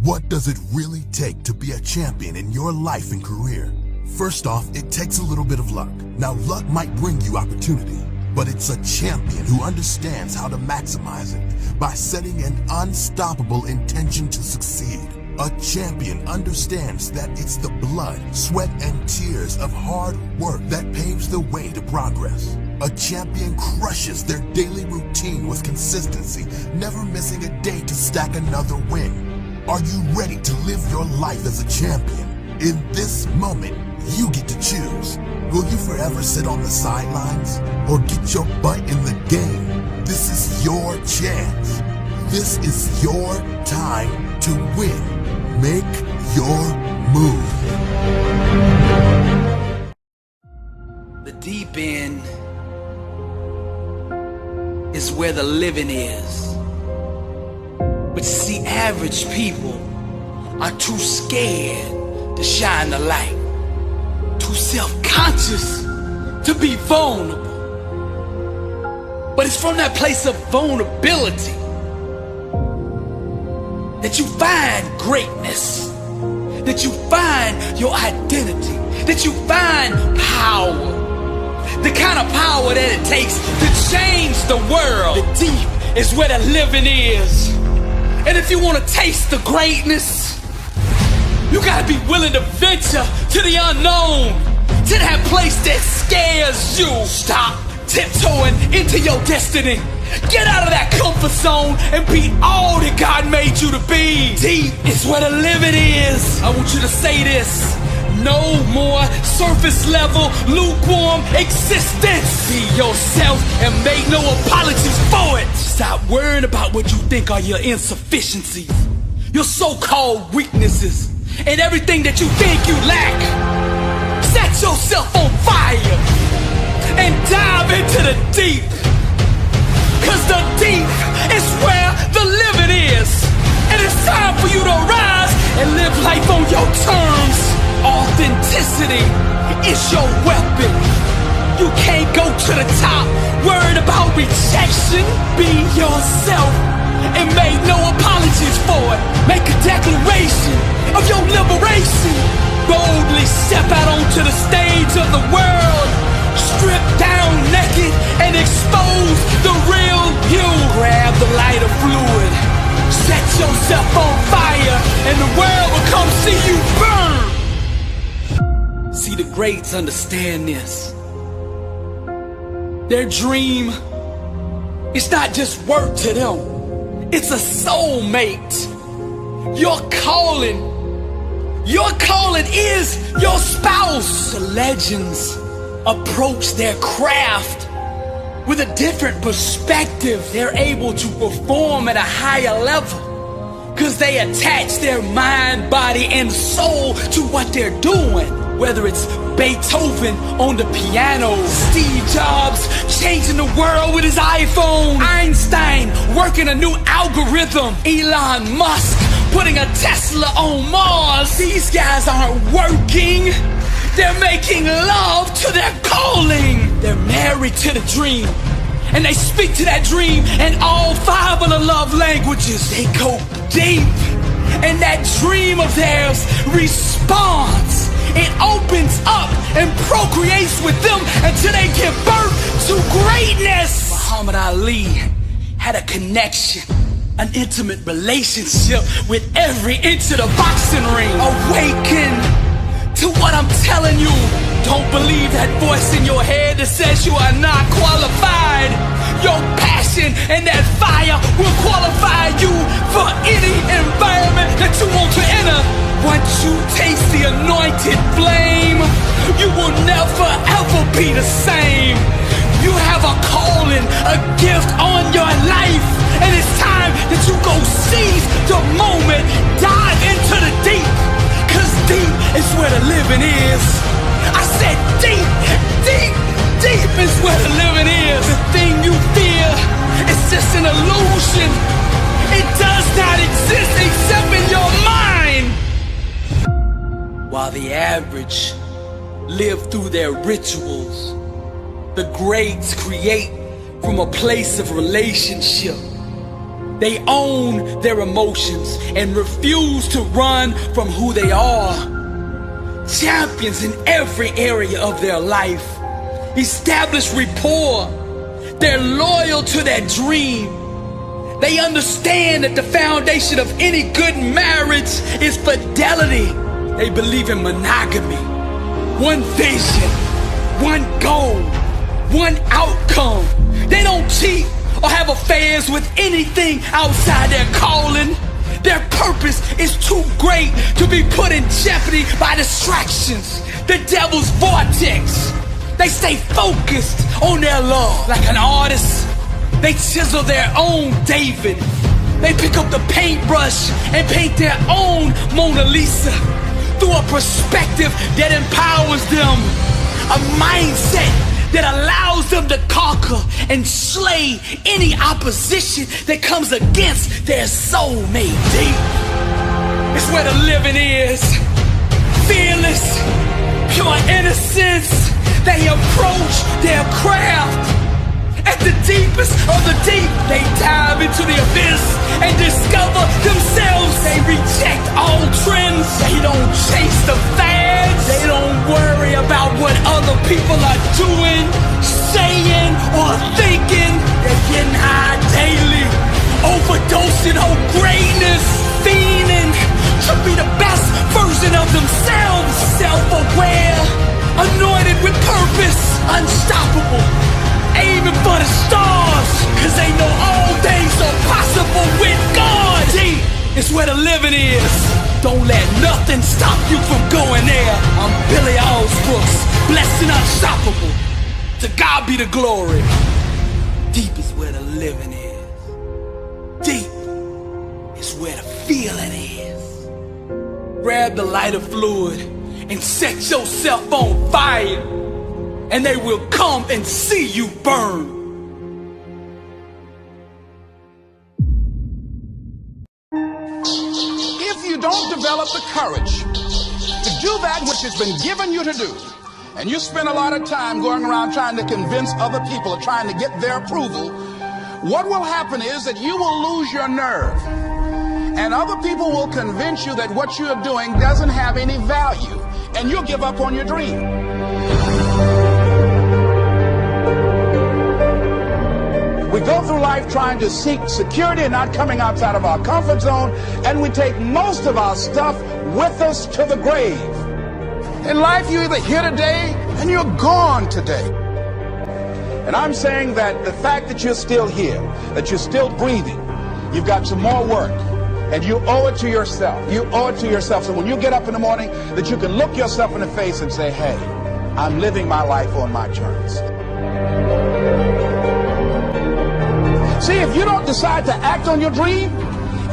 What does it really take to be a champion in your life and career? First off, it takes a little bit of luck. Now, luck might bring you opportunity, but it's a champion who understands how to maximize it by setting an unstoppable intention to succeed. A champion understands that it's the blood, sweat, and tears of hard work that paves the way to progress. A champion crushes their daily routine with consistency, never missing a day to stack another win. Are you ready to live your life as a champion? In this moment, you get to choose. Will you forever sit on the sidelines or get your butt in the game? This is your chance. This is your time to win. Make your move. The deep end is where the living is. But you see, average people are too scared to shine the light, too self-conscious to be vulnerable. But it's from that place of vulnerability that you find greatness, that you find your identity, that you find power, the kind of power that it takes to change the world. The deep is where the living is. And if you want to taste the greatness, you gotta be willing to venture to the unknown, to that place that scares you. Stop tiptoeing into your destiny. Get out of that comfort zone and be all that God made you to be. Deep is where the living is. I want you to say this. No more surface level, lukewarm existence. Be yourself and make no apologies for it. Stop worrying about what you think are your insufficiencies, your so-called weaknesses, and everything that you think you lack. Set yourself on fire. and dive into the deep. Cause the deep is where the living is. And it's time for you to rise and live life on your terms. Authenticity is your weapon. You can't go to the top worried about rejection. Be yourself and make no apologies for it. Make a declaration of your liberation. Boldly step out onto the stage of the world. Strip down naked and expose the real you. Grab the lighter fluid. Set yourself on fire and the world will come see you burn. See, the greats understand this. Their dream is not just work to them. It's a soulmate. Your calling is your spouse. The legends approach their craft with a different perspective. They're able to perform at a higher level because they attach their mind, body, and soul to what they're doing. Whether it's Beethoven on the piano, Steve Jobs changing the world with his iPhone, Einstein working a new algorithm, Elon Musk putting a Tesla on Mars. These guys aren't working, they're making love to their calling. They're married to the dream, and they speak to that dream in all 5 of the love languages. They go deep, and that dream of theirs responds. It opens up and procreates with them until they give birth to greatness. Muhammad Ali had a connection, an intimate relationship with every inch of the boxing ring. Awaken to what I'm telling you. Don't believe that voice in your head that says you are not qualified. Your passion and that fire will qualify you for any environment that you want to enter. Once you taste the anointed flame, you will never ever be the same. You have a calling, a gift on your life, and it's time that you go seize the moment. Dive into the deep, cause deep is where the living is. I said deep, deep, deep is where the living is. The thing you fear is just an illusion. It does not exist except in your mind. While the average live through their rituals, the greats create from a place of relationship. They own their emotions and refuse to run from who they are. Champions in every area of their life establish rapport. They're loyal to their dream. They understand that the foundation of any good marriage is fidelity. They believe in monogamy. One vision, one goal, one outcome. They don't cheat or have affairs with anything outside their calling. Their purpose is too great to be put in jeopardy by distractions, the devil's vortex. They stay focused on their love. Like an artist, they chisel their own David. They pick up the paintbrush and paint their own Mona Lisa through a perspective that empowers them, a mindset that allows them to conquer and slay any opposition that comes against their soulmate. Deep is where the living is. Fearless, pure innocence. They approach their craft at the deepest of the deep. They dive into the abyss and discover themselves. They reject all trends. They don't chase the fads. They don't worry about what other people are doing, saying, or thinking. They're getting high daily, overdosing on greatness, fiending to be the best version of themselves. Self-aware, anointed with purpose, unstoppable, aiming for the stars, cause they know all things are possible with God. Deep is where the living is. Don't let nothing stop you from going there. I'm Billy Alsbrooks, blessed and unstoppable. To God be the glory. Deep is where the living is. Deep is where the feeling is. Grab the lighter fluid and set yourself on fire. and they will come and see you burn. If you don't develop the courage to do that which has been given you to do, and you spend a lot of time going around trying to convince other people or trying to get their approval, what will happen is that you will lose your nerve. And other people will convince you that what you're doing doesn't have any value, and you'll give up on your dream. We go through life trying to seek security and not coming outside of our comfort zone, and we take most of our stuff with us to the grave. In life, you're either here today and you're gone today. And I'm saying that the fact that you're still here, that you're still breathing, you've got some more work, and you owe it to yourself. You owe it to yourself. So when you get up in the morning, that you can look yourself in the face and say, hey, I'm living my life on my terms. See, if you don't decide to act on your dream,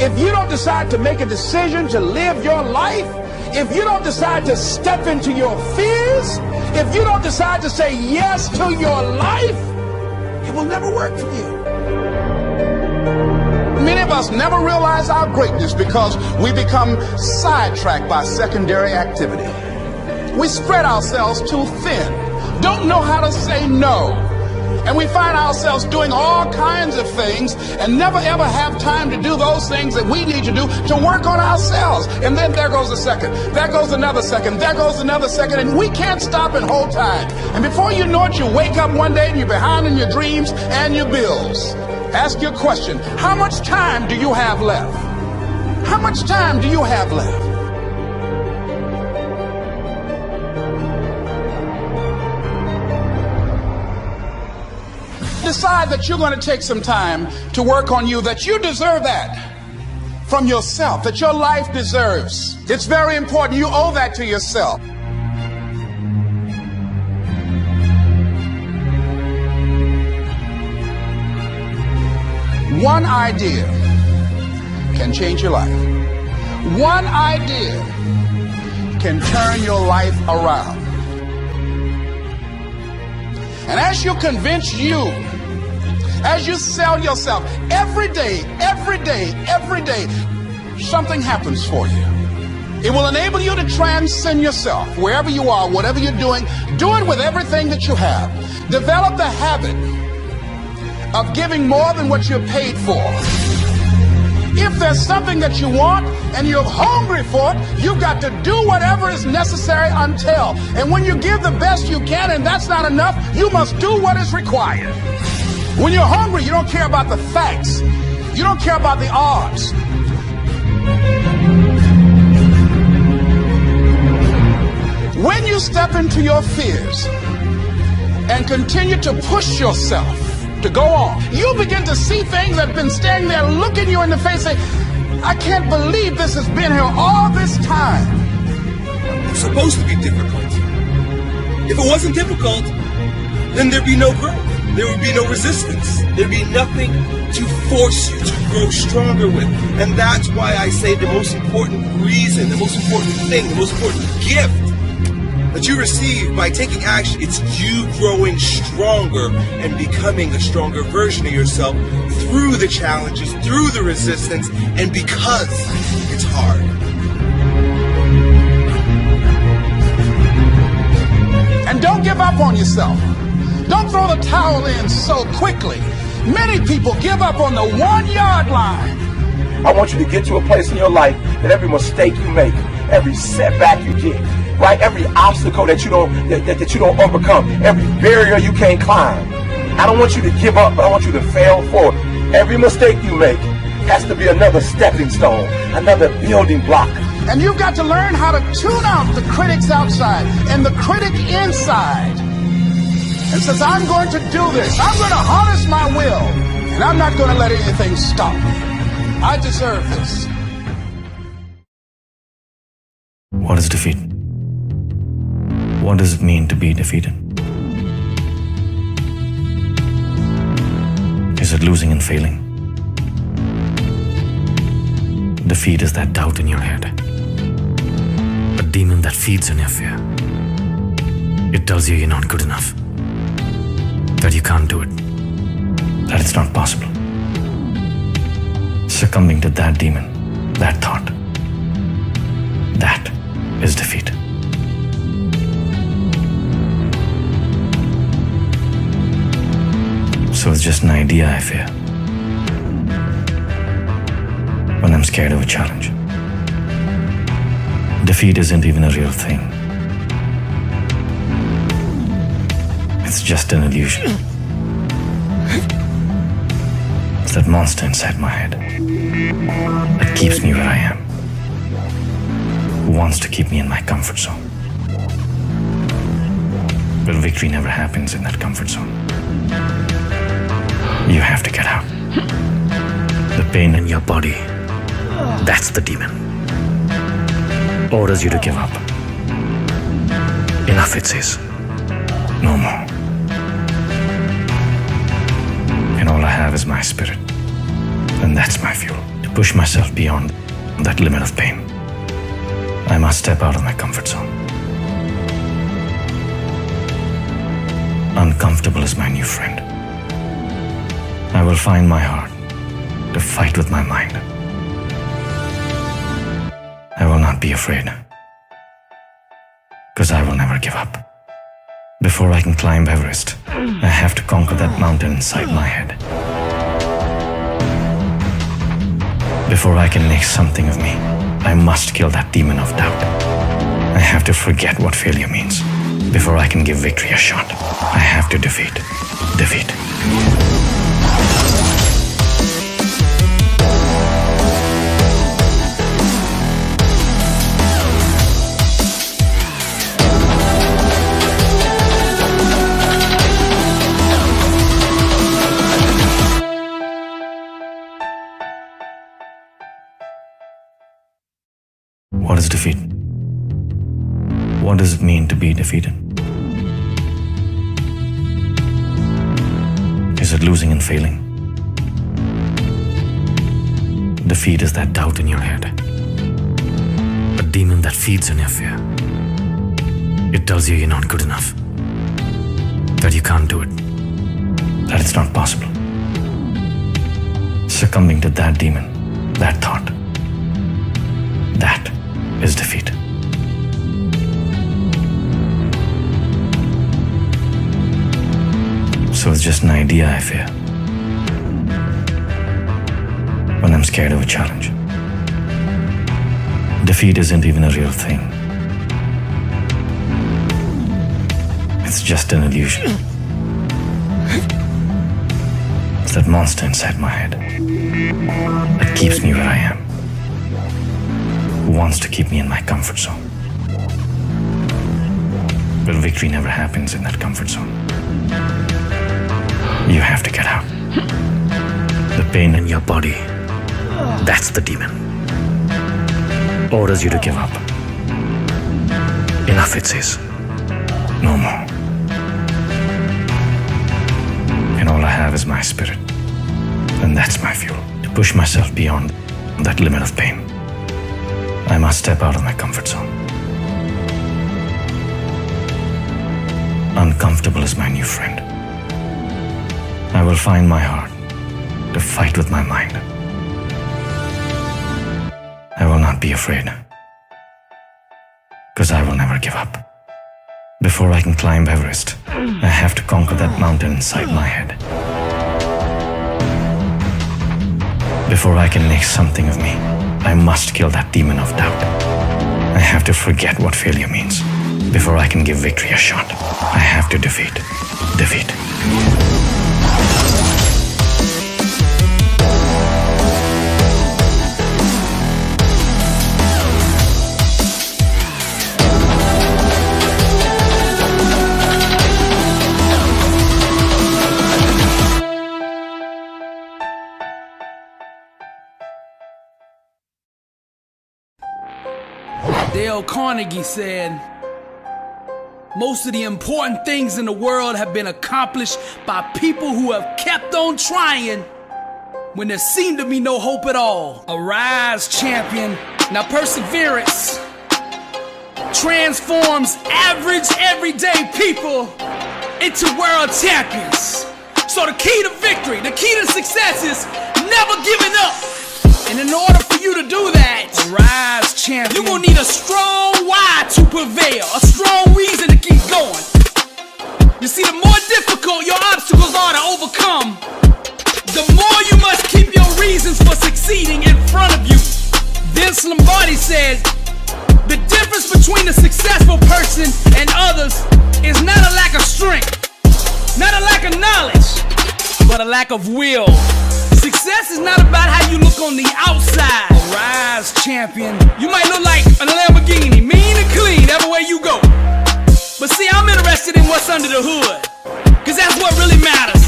if you don't decide to make a decision to live your life, if you don't decide to step into your fears, if you don't decide to say yes to your life, it will never work for you. Many of us never realize our greatness because we become sidetracked by secondary activity. We spread ourselves too thin, don't know how to say no. And we find ourselves doing all kinds of things and never ever have time to do those things that we need to do to work on ourselves. And then there goes a second, there goes another second, there goes another second, and we can't stop and hold time. And before you know it, you wake up one day and you're behind in your dreams and your bills. Ask your question, how much time do you have left? How much time do you have left? Decide that you're going to take some time to work on you, that you deserve that from yourself, that your life deserves. It's very important. You owe that to yourself. One idea can change your life. One idea can turn your life around. And as you convince you, as you sell yourself, every day, something happens for you. It will enable you to transcend yourself wherever you are, whatever you're doing. Do it with everything that you have. Develop the habit of giving more than what you're paid for. If there's something that you want and you're hungry for it, you've got to do whatever is necessary until. And when you give the best you can and that's not enough, you must do what is required. When you're hungry, you don't care about the facts. You don't care about the odds. When you step into your fears and continue to push yourself to go on, you begin to see things that have been standing there looking you in the face and say, I can't believe this has been here all this time. It's supposed to be difficult. If it wasn't difficult, then there'd be no growth. There would be no resistance. There'd be nothing to force you to grow stronger with. And that's why I say the most important reason, the most important thing, the most important gift that you receive by taking action, it's you growing stronger and becoming a stronger version of yourself through the challenges, through the resistance, and because it's hard. And don't give up on yourself. Don't throw the towel in so quickly. Many people give up on the 1 yard line. I want you to get to a place in your life that every mistake you make, every setback you get, right, every obstacle that you don't overcome, every barrier you can't climb. I don't want you to give up, but I want you to fail forward. Every mistake you make has to be another stepping stone, another building block. And you've got to learn how to tune out the critics outside and the critic inside. And since I'm going to do this, I'm going to harness my will, and I'm not going to let anything stop me. I deserve this. What is defeat? What does it mean to be defeated? Is it losing and failing? Defeat is that doubt in your head, a demon that feeds on your fear. It tells you you're not good enough. that you can't do it, that it's not possible. Succumbing to that demon, that thought, that is defeat. So it's just an idea I fear when I'm scared of a challenge. Defeat isn't even a real thing. It's just an illusion. It's that monster inside my head that keeps me where I am, who wants to keep me in my comfort zone. But victory never happens in that comfort zone. You have to get out. The pain in your body, that's the demon. Orders you to give up. Enough, it says. No more. And all I have is my spirit. And that's my fuel. To push myself beyond that limit of pain, I must step out of my comfort zone. Uncomfortable is my new friend. I will find my heart to fight with my mind. I will not be afraid, because I will never give up. Before I can climb Everest, I have to conquer that mountain inside my head. Before I can make something of me, I must kill that demon of doubt. I have to forget what failure means. Before I can give victory a shot, I have to defeat. What is defeat? What does it mean to be defeated? Is it losing and failing? Defeat is that doubt in your head, a demon that feeds on your fear. It tells you you're not good enough, that you can't do it, that it's not possible. Succumbing to that demon, that thought, that is defeat. So it's just an idea I fear when I'm scared of a challenge. Defeat isn't even a real thing. It's just an illusion. It's that monster inside my head that keeps me where I am, who wants to keep me in my comfort zone. But victory never happens in that comfort zone. You have to get out. The pain in your body, that's the demon. Orders you to give up. Enough, it says. No more. And all I have is my spirit. And that's my fuel. To push myself beyond that limit of pain, I must step out of my comfort zone. Uncomfortable is my new friend. I will find my heart to fight with my mind. I will not be afraid, because I will never give up. Before I can climb Everest, I have to conquer that mountain inside my head. Before I can make something of me, I must kill that demon of doubt. I have to forget what failure means. Before I can give victory a shot, I have to defeat. Dale Carnegie said, most of the important things in the world have been accomplished by people who have kept on trying when there seemed to be no hope at all. Arise, champion. Now perseverance transforms average, everyday people into world champions. So the key to victory, the key to success is never giving up. And in order for you to do that, rise champion, you're gonna need a strong why to prevail, a strong reason to keep going. You see, the more difficult your obstacles are to overcome, the more you must keep your reasons for succeeding in front of you. Vince Lombardi said, the difference between a successful person and others is not a lack of strength, not a lack of knowledge, but a lack of will. Success is not about how you look on the outside. Rise champion. You might look like a Lamborghini, mean and clean, everywhere you go. But see, I'm interested in what's under the hood, cause that's what really matters.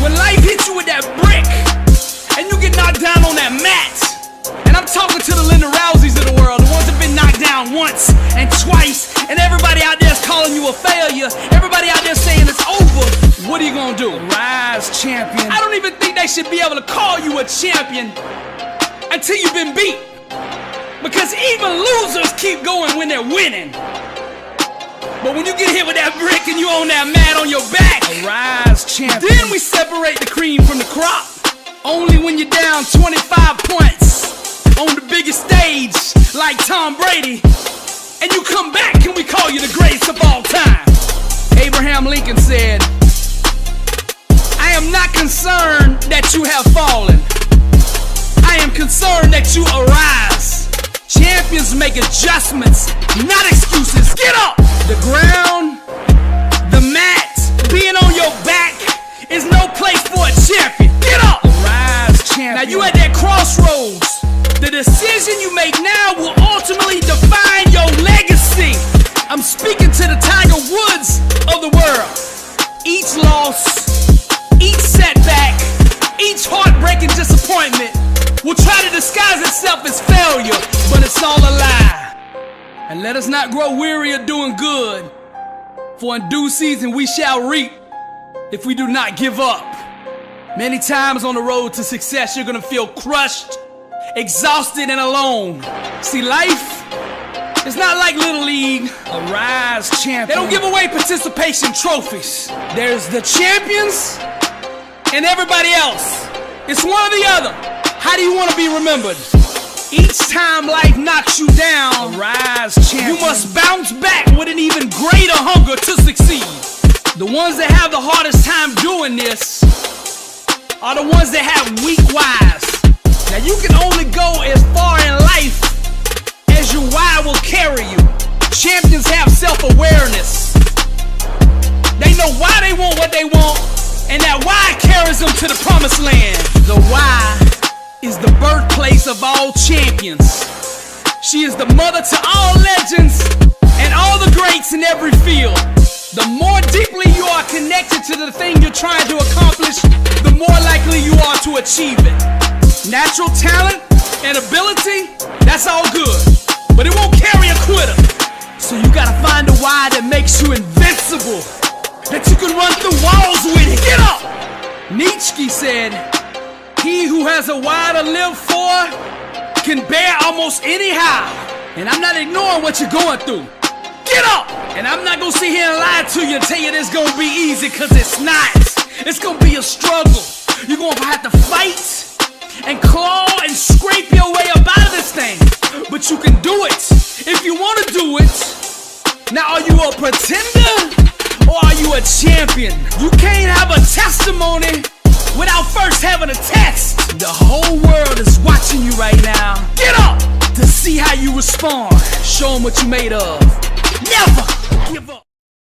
When life hits you with that brick, and you get knocked down on that mat, and I'm talking to the Linda Rouseys of the world, the ones that been knocked down once and twice, and everybody out there is calling you a failure, everybody out there saying it's over, what are you gonna do? Rise champion. I don't even think they should be able to call you a champion until you've been beat, because even losers keep going when they're winning. But when you get hit with that brick and you on that mat on your back, rise champion. Then we separate the cream from the crop. Only when you're down 25 points on the biggest stage like Tom Brady, and you come back and we call you the greatest of all time. Abraham Lincoln said, I am not concerned that you have fallen. I am concerned that you arise. Champions make adjustments, not excuses. Get up! The ground, the mat, being on your back is no place for a champion. Get up! Rise champion. Now you at that crossroads. The decision you make now will ultimately define your legacy. I'm speaking to the Tiger Woods of the world. Each loss, each setback, each heartbreaking disappointment will try to disguise itself as failure, but it's all a lie. And let us not grow weary of doing good, for in due season we shall reap if we do not give up. Many times on the road to success, you're gonna feel crushed, exhausted, and alone. See, life is not like Little League. Arise champion. They don't give away participation trophies. There's the champions and everybody else. It's one or the other. How do you want to be remembered? Each time life knocks you down, rise champion, you must bounce back with an even greater hunger to succeed. The ones that have the hardest time doing this are the ones that have weak whys. Now you can only go as far in life as your why will carry you. Champions have self-awareness. They know why they want what they want, and that why carries them to the promised land. The why is the birthplace of all champions. She is the mother to all legends and all the greats in every field. The more deeply you are connected to the thing you're trying to accomplish, the more likely you are to achieve it. Natural talent and ability, that's all good, but it won't carry a quitter. So you gotta find a why that makes you invincible, that you can run through walls with it. Get up! Nietzsche said, he who has a why to live for can bear almost anyhow. And I'm not ignoring what you're going through. Get up! And I'm not gonna sit here and lie to you and tell you this gonna be easy, cause it's not. It's gonna be a struggle. You're gonna have to fight and claw and scrape your way up out of this thing. But you can do it if you wanna do it. Now, are you a pretender or are you a champion? You can't have a testimony without first having a test. The whole world is watching you right now. Get up to see how you respond. Show them what you made of. Never give up.